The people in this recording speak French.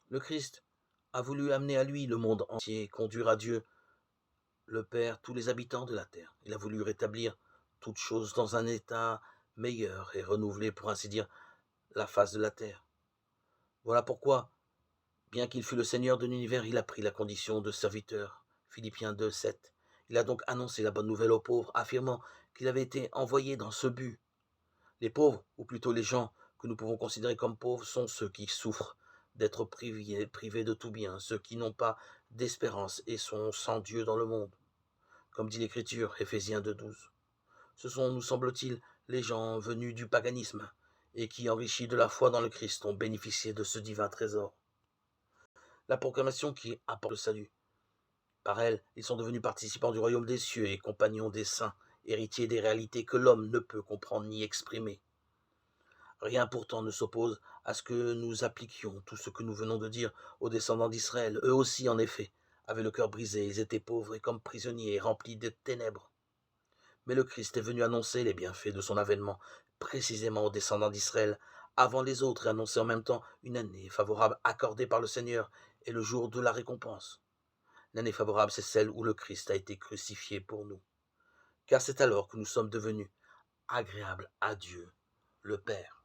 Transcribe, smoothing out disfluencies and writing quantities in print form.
Le Christ a voulu amener à lui le monde entier, conduire à Dieu, le Père, tous les habitants de la terre. Il a voulu rétablir toutes choses dans un état meilleur et renouveler, pour ainsi dire, la face de la terre. Voilà pourquoi, bien qu'il fût le Seigneur de l'univers, il a pris la condition de serviteur. Philippiens 2, 7. Il a donc annoncé la bonne nouvelle aux pauvres, affirmant qu'il avait été envoyé dans ce but. Les pauvres, ou plutôt les gens que nous pouvons considérer comme pauvres, sont ceux qui souffrent d'être privés de tout bien, ceux qui n'ont pas d'espérance et sont sans Dieu dans le monde. Comme dit l'Écriture, Éphésiens 2,12. Ce sont, nous semble-t-il, les gens venus du paganisme et qui, enrichis de la foi dans le Christ, ont bénéficié de ce divin trésor. La proclamation qui apporte le salut. Par elle, ils sont devenus participants du royaume des cieux et compagnons des saints, héritiers des réalités que l'homme ne peut comprendre ni exprimer. Rien pourtant ne s'oppose à ce que nous appliquions tout ce que nous venons de dire aux descendants d'Israël. Eux aussi, en effet, avaient le cœur brisé, ils étaient pauvres et comme prisonniers, remplis de ténèbres. Mais le Christ est venu annoncer les bienfaits de son avènement, précisément aux descendants d'Israël, avant les autres, et annoncer en même temps une année favorable accordée par le Seigneur et le jour de la récompense. L'année favorable, c'est celle où le Christ a été crucifié pour nous, car c'est alors que nous sommes devenus agréables à Dieu, le Père.